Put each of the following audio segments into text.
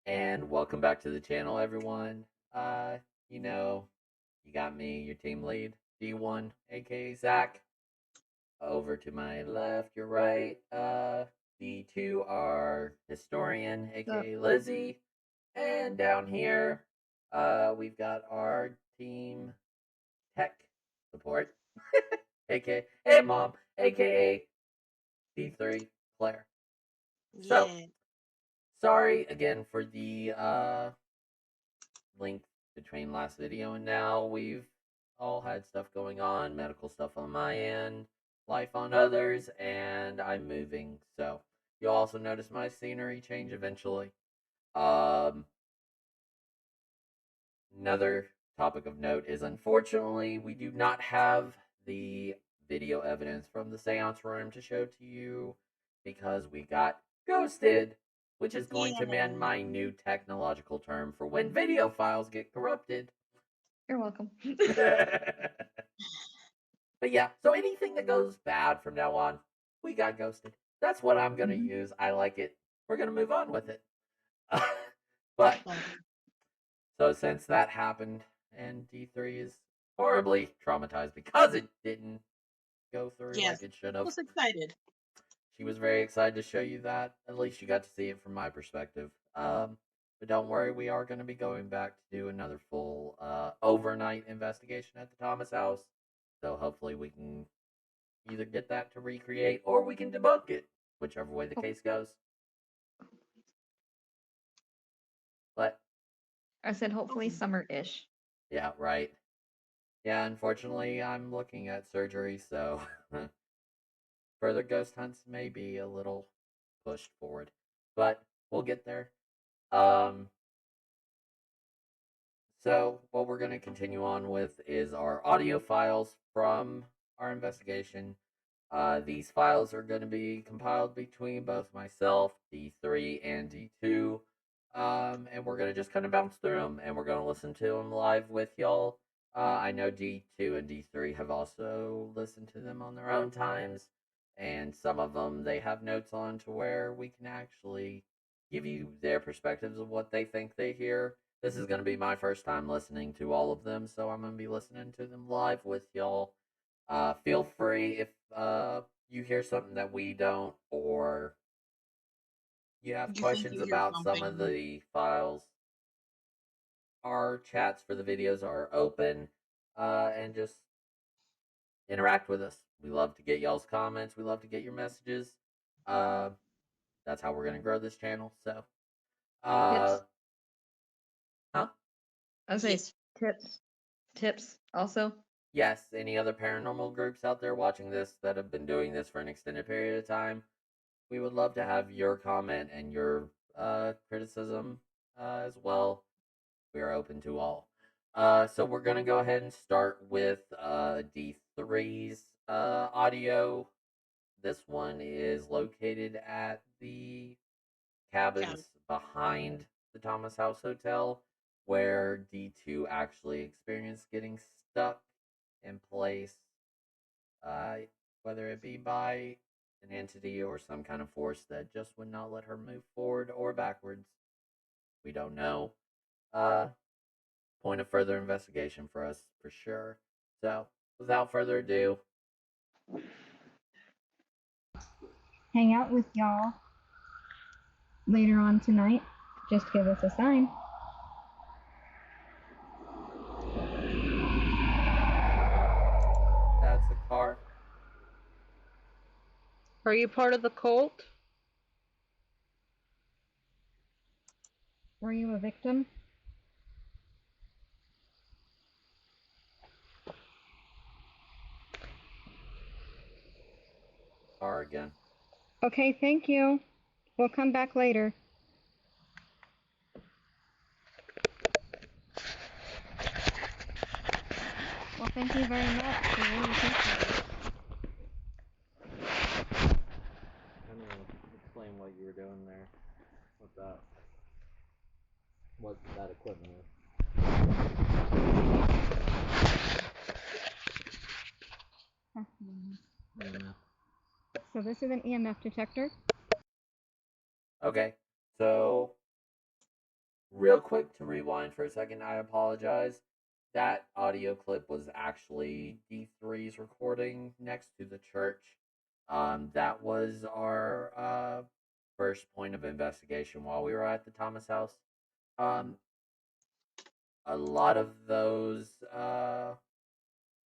And welcome back to the channel, everyone. Uh, you know, you got me, your team lead, D1, aka Zach. Over to my left, your right, D2, our historian, Sup? aka Lizzie. And down here, we've got our team tech support, aka Hey Mom, aka D3, Claire. So, Yeah. sorry again for the length between last video and now. We've all had stuff going on, medical stuff on my end, life on others, and I'm moving. So you'll also notice my scenery change eventually. Um, Another topic of note is unfortunately we do not have the video evidence from the seance room to show to you because we got ghosted, which is going to Yeah. man my new technological term for when video files get corrupted. You're welcome. But yeah, so anything that goes bad from now on, we got ghosted. That's what I'm gonna Mhm. use. I like it. We're gonna move on with it. But so since that happened, and D3 is horribly traumatized because it didn't go through Yes. like it should I have. was excited. She was very excited to show you that. At least you got to see it from my perspective. But don't worry, we are going to be going back to do another full overnight investigation at the Thomas house. So hopefully we can either get that to recreate or we can debunk it, whichever way the Oh, case goes. But I said hopefully summer-ish. yeah, right. Yeah, unfortunately, I'm looking at surgery, so further ghost hunts may be a little pushed forward, but we'll get there. Um, so what we're going to continue on with is our audio files from our investigation. These files are going to be compiled between both myself, D3, and D2. And we're going to just kind of bounce through them and we're going to listen to them live with y'all. I know D2 and D3 have also listened to them on their own times, and some of them they have notes on to where we can actually give you their perspectives of what they think they hear. This is going to be my first time listening to all of them, so I'm going to be listening to them live with y'all. Feel free if you hear something that we don't, or you have You think questions you hear about some of something? the files. Our chats for the videos are open, and just interact with us. We love to get y'all's comments. We love to get your messages. Uh, that's how we're gonna grow this channel. So, uh, Tips. huh? I say Yes. tips. Tips also. Yes, any other paranormal groups out there watching this that have been doing this for an extended period of time, we would love to have your comment and your criticism as well. We are open to all. So we're gonna go ahead and start with D3's audio. This one is located at the Count. cabins behind the Thomas House Hotel, where D2 actually experienced getting stuck in place, uh, whether it be by an entity or some kind of force that just would not let her move forward or backwards. We don't know. Uh, Point of further investigation for us, for sure. So, without further ado, hang out with y'all later on tonight. Just give us a sign. that's a car. Are you part of the cult? Were you a victim? Car again. Okay, thank you. We'll come back later. Well, thank you very much. We really appreciate it. Kind of explain what you were doing there. What's that? What that equipment is. EMF. So this is an EMF detector. Okay, so real quick to rewind for a second, I apologize. That audio clip was actually D3's recording next to the church. That was our first point of investigation while we were at the Thomas house. Um, a lot of those,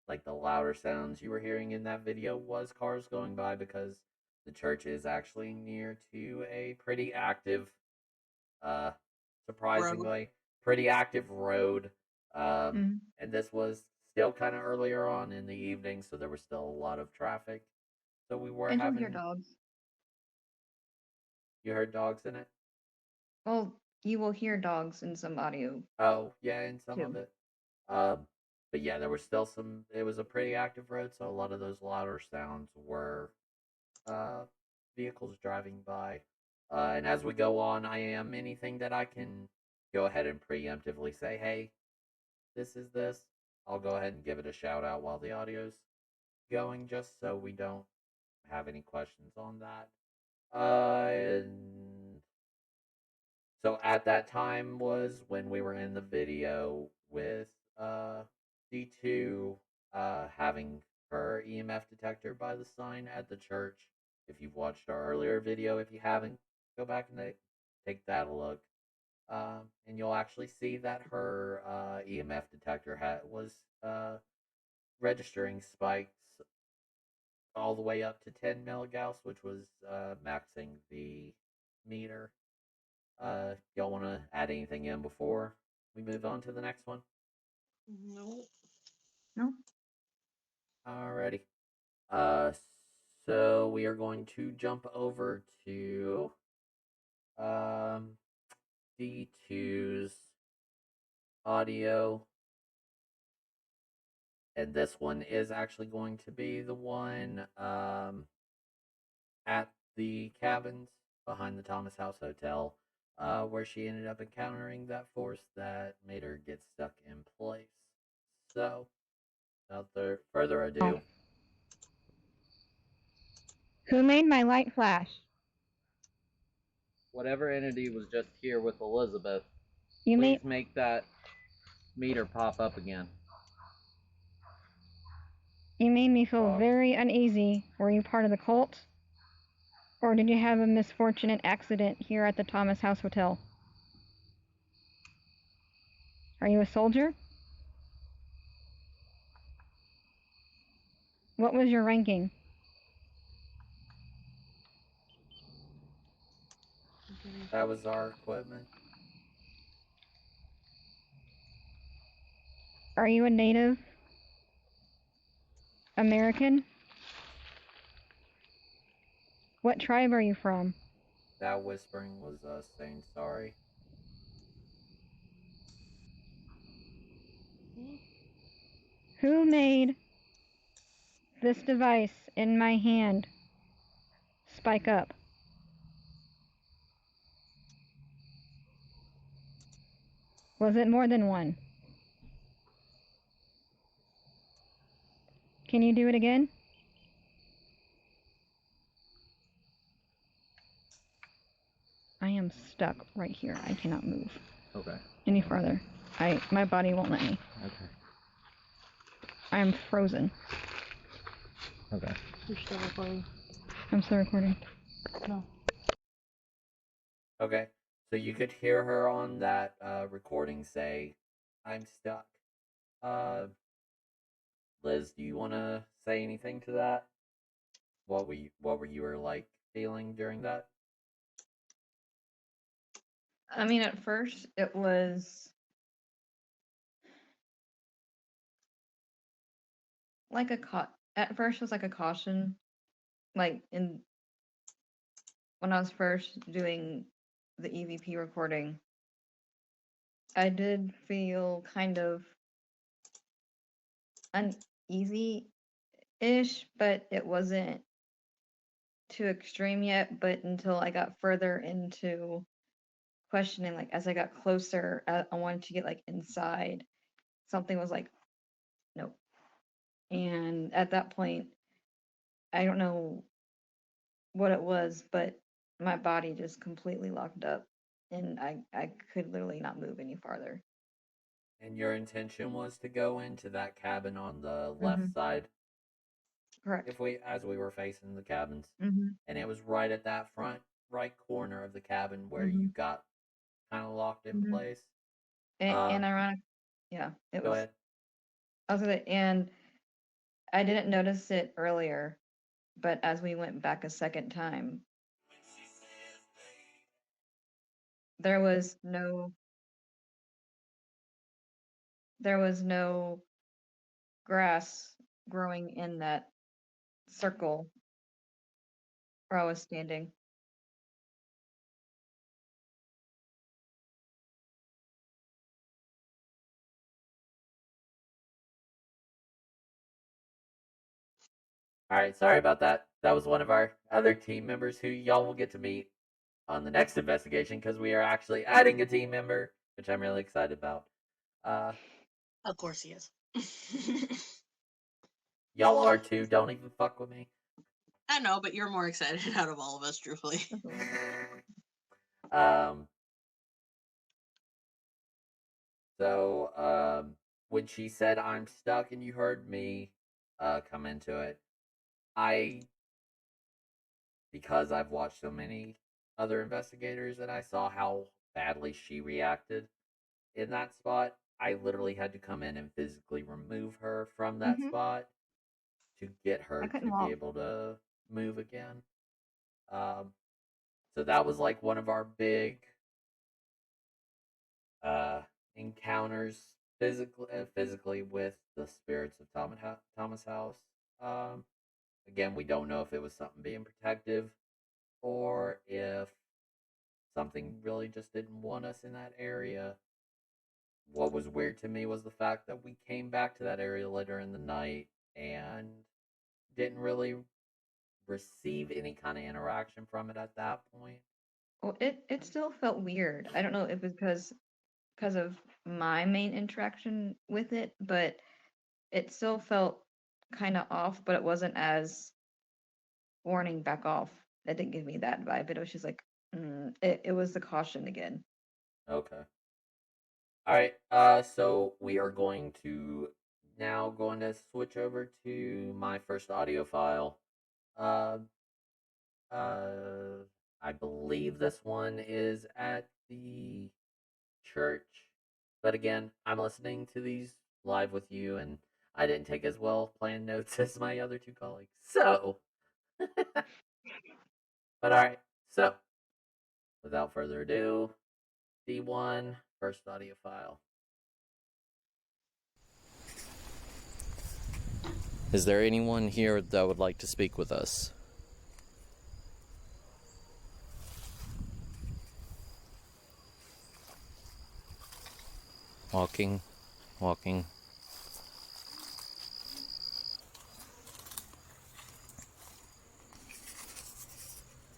like the louder sounds you were hearing in that video, was cars going by because the church is actually near to a pretty active, uh, surprisingly, pretty active road. And this was still kind of earlier on in the evening, so there was still a lot of traffic. So we were I don't having. hear dogs. You heard dogs in it? Well, you will hear dogs in some audio. Oh, yeah, in some of Too. it. But yeah, there was still some. It was a pretty active road, so a lot of those louder sounds were uh, vehicles driving by. And as we go on, I am anything that I can go ahead and preemptively say, hey, this is this. I'll go ahead and give it a shout out while the audio's going, just so we don't have any questions on that. And so at that time was when we were in the video with D2 having her EMF detector by the sign at the church. If you've watched our earlier video, if you haven't, go back and take that a look. And you'll actually see that her EMF detector was registering spikes all the way up to 10 milligauss, which was maxing the meter. Y'all want to add anything in before we move on to the next one? No. No. Alrighty. Uh, so we are going to jump over to D2's audio, and this one is actually going to be the one at the cabins behind the Thomas House Hotel, where she ended up encountering that force that made her get stuck in place. So, without further ado, Who made my light flash? whatever entity was just here with Elizabeth, You please made. make that meter pop up again. You made me feel Fox. very uneasy. Were you part of the cult? Or did you have a misfortunate accident here at the Thomas House Hotel? Are you a soldier? What was your ranking? That was our equipment. Are you a Native American? What tribe are you from? That whispering was us saying sorry. Who made this device in my hand spike up? Was it more than one? Can you do it again? I am stuck right here. I cannot move. Okay. Any farther. My body won't let me. Okay. I am frozen. Okay. You're still recording. I'm still recording. No. Okay. So you could hear her on that recording say, I'm stuck. Liz, do you want to say anything to that? What were you were like feeling during that? I mean, at first it was like at first it was like a caution, like when I was first doing the EVP recording, I did feel kind of uneasy ish, but it wasn't too extreme yet. But until I got further into questioning, like as I got closer, I wanted to get like inside. Something was like, nope. And at that point, I don't know what it was, but my body just completely locked up and I could literally not move any farther. And your intention was to go into that cabin on the left Mhm. side, Correct. as we were facing the cabins, Mhm. and it was right at that front right corner of the cabin where you Mhm. got kind of locked in Mhm. place. And ironic, yeah, it Go was. ahead. I was gonna, and I didn't notice it earlier, but as we went back a second time, there was no there was no grass growing in that circle where I was standing. All right, sorry about that. That was one of our other team members who y'all will get to meet on the next investigation because we are actually adding a team member, which I'm really excited about. Uh, Of course he is. y'all are too. Don't even fuck with me. I know, but you're more excited out of all of us, truthfully. Um, so when she said I'm stuck and you heard me come into it, I because I've watched so many other investigators and I saw how badly she reacted in that spot, I literally had to come in and physically remove her from that Mhm. spot to get I her couldn't to be walk. able to move again. Um, so that was like one of our big uh, encounters physically with the spirits of Thomas House. Um, again, we don't know if it was something being protective or if something really just didn't want us in that area. What was weird to me was the fact that we came back to that area later in the night and didn't really receive any kind of interaction from it at that point. Well, it still felt weird. I don't know if it's because of my main interaction with it, but it still felt kind of off, but it wasn't as warning back off. That didn't give me that vibe. It was just like, it was the caution again. Okay. All right. So we are going to now going to switch over to my first audio file. Uh, uh, I believe this one is at the church, but again, I'm listening to these live with you, and I didn't take as well planned notes as my other two colleagues. So, but all right. So, without further ado, D1 first audio file. Is there anyone here that would like to speak with us? Walking, walking.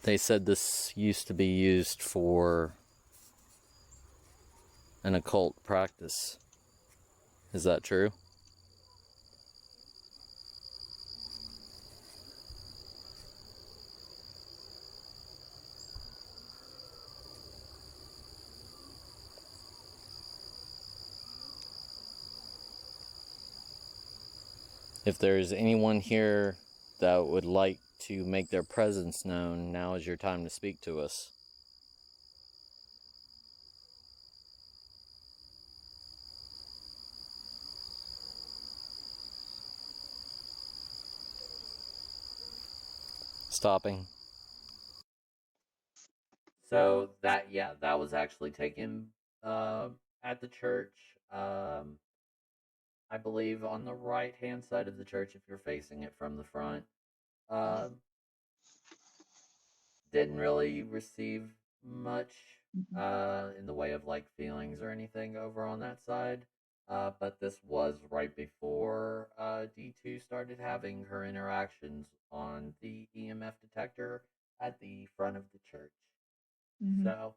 They said this used to be used for an occult practice. Is that true? If there's anyone here that would like to make their presence known, now is your time to speak to us. Stopping. So that was actually taken at the church. I believe on the right hand side of the church if you're facing it from the front. Um, didn't really receive much Mhm. in the way of like feelings or anything over on that side. But this was right before D2 started having her interactions on the EMF detector at the front of the church. Mhm. So,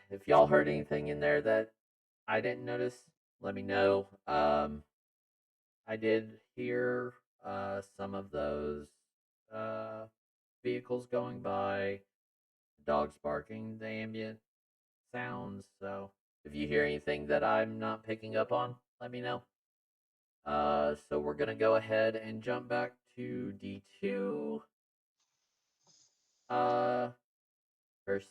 if y'all heard anything in there that I didn't notice, let me know. I did hear some of those uh, vehicles going by. dogs barking, the ambient sounds. So if you hear anything that I'm not picking up on, let me know. So we're gonna go ahead and jump back to D2. First,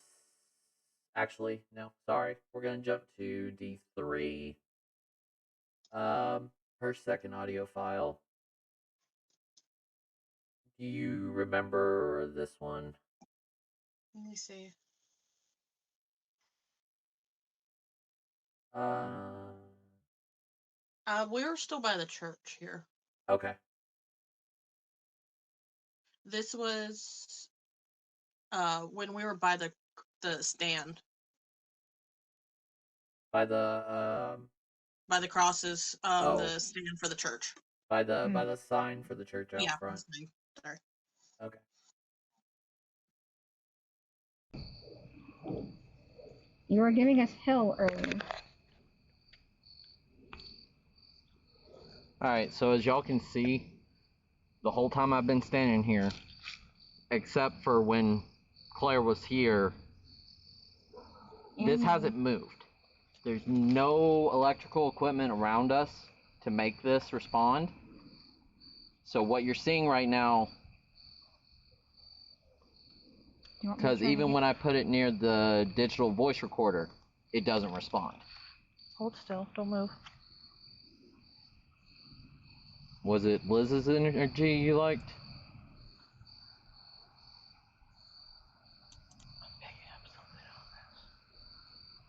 actually, no, sorry. We're gonna jump to D3. Her second audio file. Do you remember this one? Let me see. Uh, We were still by the church here. okay. This was when we were by the stand, By the by the crosses, Oh. the stand for the church. by the sign for the church out Yeah, front. that's me. Sorry. Okay. You were giving us hell earlier. Alright, so as y'all can see, the whole time I've been standing here, except for when Claire was here, this hasn't moved. There's no electrical equipment around us to make this respond. So what you're seeing right now, because even when I put it near the digital voice recorder, it doesn't respond. Hold still, don't move. Was it Liz's energy you liked?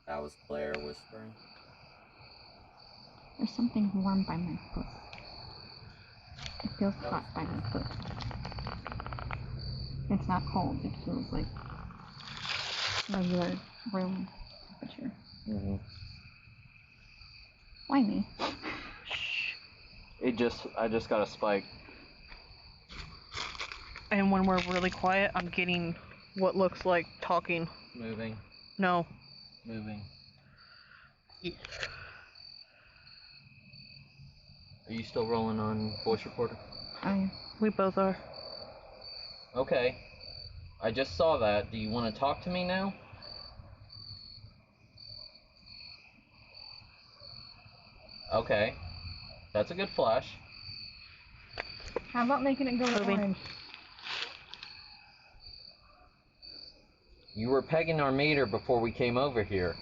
That was Claire whispering. There's something warm by my foot. It feels hot by my foot. It's not cold, it feels like regular room temperature. Why me? I just got a spike. And when we're really quiet, I'm getting what looks like talking. Moving. No. Moving. Yeah. Are you still rolling on voice recorder? We both are. Okay. I just saw that. Do you want to talk to me now? Okay. That's a good flash. How about making it go to orange? You were pegging our meter before we came over here.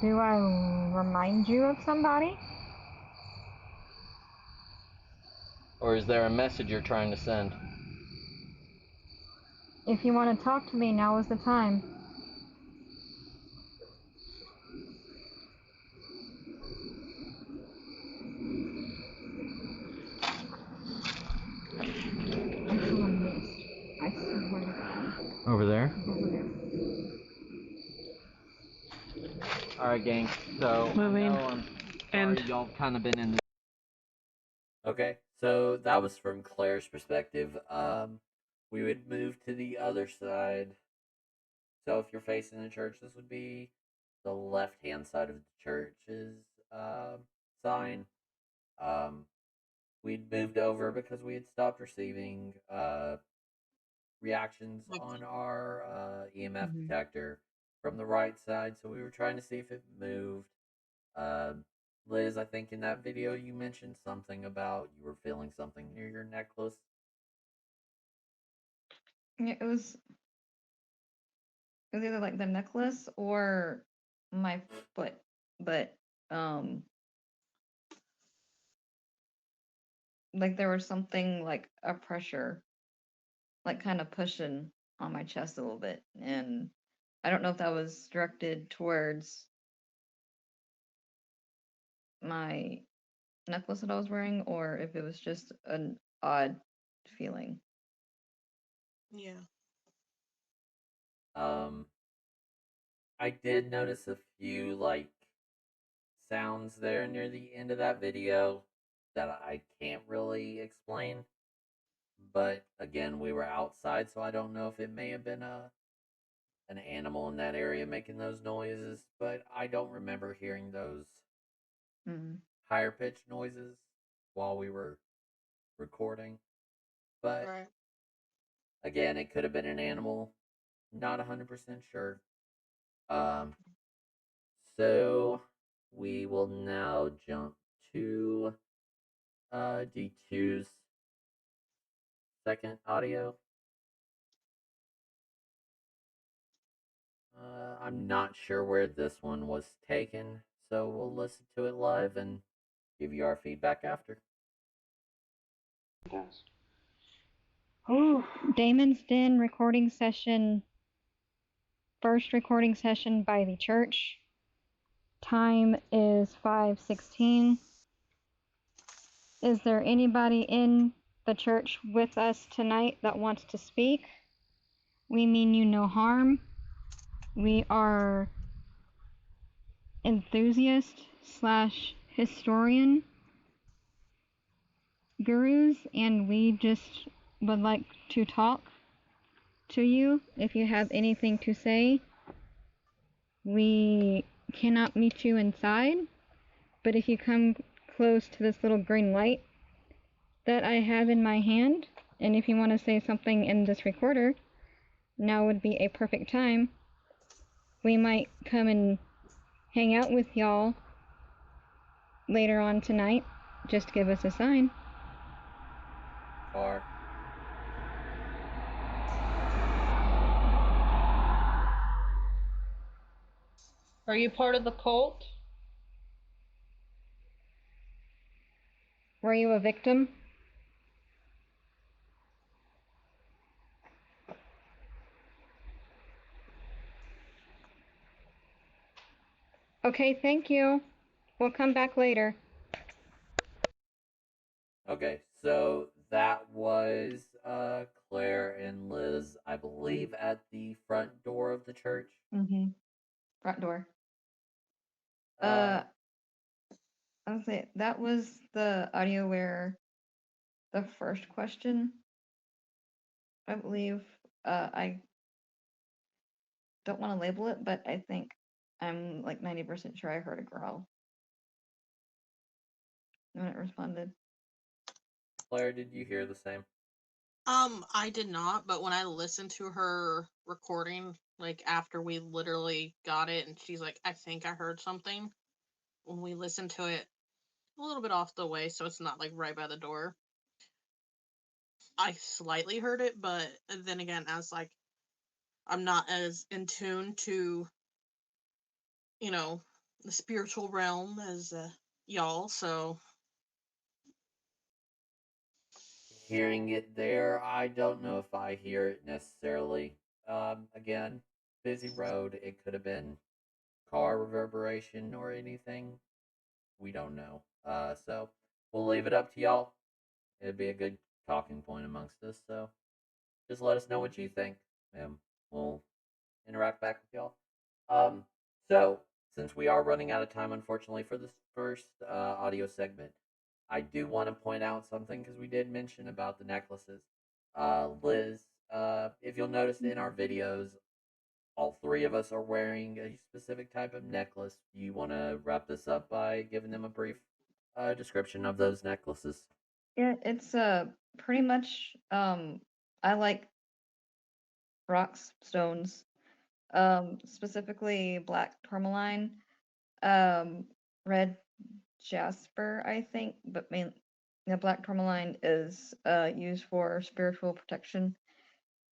Do I remind you of somebody? Or is there a message you're trying to send? If you want to talk to me, now is the time. I saw a mist. I swear to God. Over there? Over there. Alright, gang. So, Moving. I know I'm sorry y'all kind of been in this. Okay, so that was from Claire's perspective. We would move to the other side. So if you're facing the church, this would be the left-hand side of the church's sign. We'd moved over because we had stopped receiving reactions on our EMF detector from the right side, so we were trying to see if it moved. Liz, I think in that video you mentioned something about you were feeling something near your necklace. Yeah, it was either like the necklace or my foot, but like there was something like a pressure, like kind of pushing on my chest a little bit, and I don't know if that was directed towards my necklace that I was wearing or if it was just an odd feeling. Yeah. I did notice a few like sounds there near the end of that video that I can't really explain. But again, we were outside, so I don't know if it may have been an animal in that area making those noises, but I don't remember hearing those higher pitched noises while we were recording. But Right. again, it could have been an animal. Not 100% sure. So we will now jump to D2's second audio. I'm not sure where this one was taken, so we'll listen to it live and give you our feedback after. Damon's Den recording session, first recording session by the church. Time is 5:16. Is there anybody in the church with us tonight that wants to speak? We mean you no harm. We are enthusiast / historian gurus, and we just would like to talk to you. If you have anything to say, we cannot meet you inside, but if you come close to this little green light that I have in my hand, and if you want to say something in this recorder, now would be a perfect time. We might come and hang out with y'all later on tonight. Just give us a sign. Or Are you part of the cult? Were you a victim? Okay, thank you. We'll come back later. okay, so that was Claire and Liz, I believe, at the front door of the church. Mm-hmm. Front door. Uh, I would say that was the audio where the first question, I believe, I don't want to label it, but I think I'm like 90% sure I heard a growl when it responded. Claire, did you hear the same? I did not, but when I listened to her recording, like after we literally got it, and she's like, I think I heard something. When we listened to it a little bit off the way, so it's not like right by the door, I slightly heard it, but then again, as like, I'm not as in tune to, you know, the spiritual realm as y'all, so. Hearing it there, I don't know if I hear it necessarily. Again, busy road. It could have been car reverberation or anything. We don't know. So we'll leave it up to y'all. It'd be a good talking point amongst us. So just let us know what you think, and we'll interact back with y'all. So since we are running out of time, unfortunately, for this first audio segment, I do want to point out something because we did mention about the necklaces. Liz, if you'll notice in our videos, all three of us are wearing a specific type of necklace. Do you want to wrap this up by giving them a brief description of those necklaces? Yeah, it's pretty much I like rocks, stones, specifically black tourmaline, red jasper, I think, but main the black tourmaline is used for spiritual protection.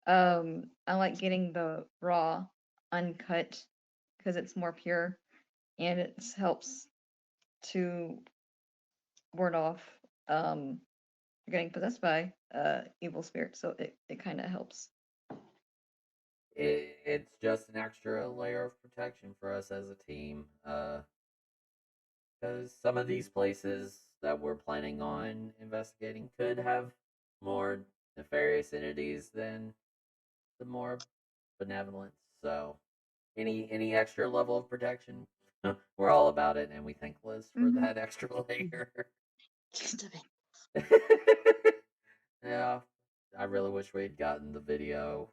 I like getting the raw, uncut, because it's more pure and it helps to ward off getting possessed by evil spirits. So it kind of helps. It's just an extra layer of protection for us as a team. Because some of these places that we're planning on investigating could have more nefarious entities than the more benevolent. So any extra level of protection, we're all about it, and we thank Liz for Mhm. that extra layer. Yeah, I really wish we had gotten the video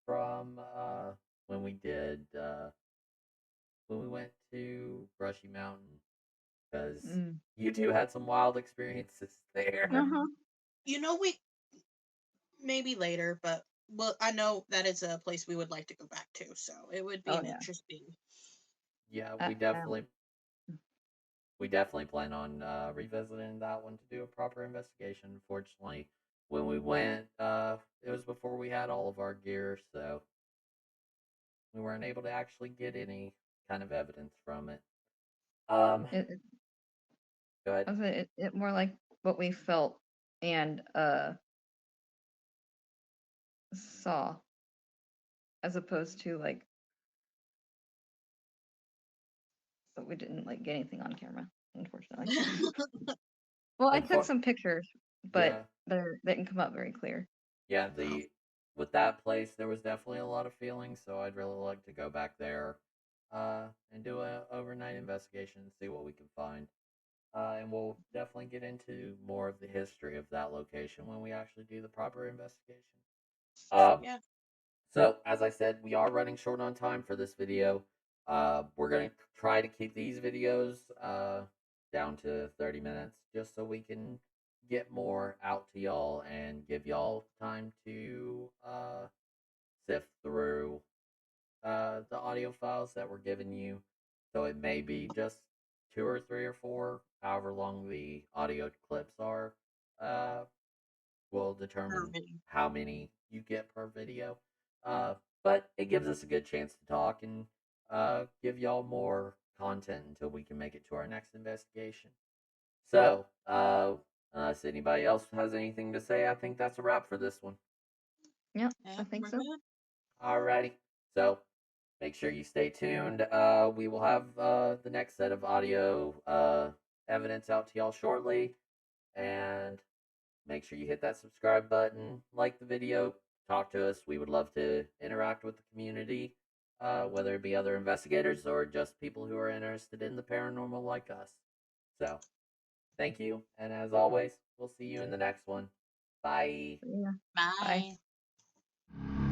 from when we did when we went to Brushy Mountain because Mm. you two had some wild experiences there. Uh huh. we maybe later, but well, I know that is a place we would like to go back to, so it would be Oh an yeah. interesting. Yeah, Uh, we um, definitely plan on revisiting that one to do a proper investigation. Unfortunately, when we went, it was before we had all of our gear, so we weren't able to actually get any kind of evidence from it. it, Go ahead. I was it more like what we felt and saw, as opposed to like, but we didn't like get anything on camera, unfortunately. Well, I took some pictures, but Yeah, they didn't come out very clear. yeah. With that place, there was definitely a lot of feeling, so I'd really like to go back there, and do a overnight investigation and see what we can find. And we'll definitely get into more of the history of that location when we actually do the proper investigation. Yeah. So, as I said, we are running short on time for this video. We're going to try to keep these videos down to 30 minutes just so we can get more out to y'all and give y'all time to sift through the audio files that we're giving you. So, it may be just 2 or 3 or 4, however long the audio clips are. Uh, will determine Urban. how many you get per video. Uh, but it gives us a good chance to talk and give y'all more content until we can make it to our next investigation. So, unless anybody else has anything to say, I think that's a wrap for this one. Yeah, Yeah, I think we're so. good. Alrighty. So, make sure you stay tuned. We will have the next set of audio evidence out to y'all shortly. And make sure you hit that subscribe button, like the video, talk to us. We would love to interact with the community, whether it be other investigators or just people who are interested in the paranormal like us. So, thank you. And as always, we'll see you in the next one. Bye. Yeah. Bye. Bye.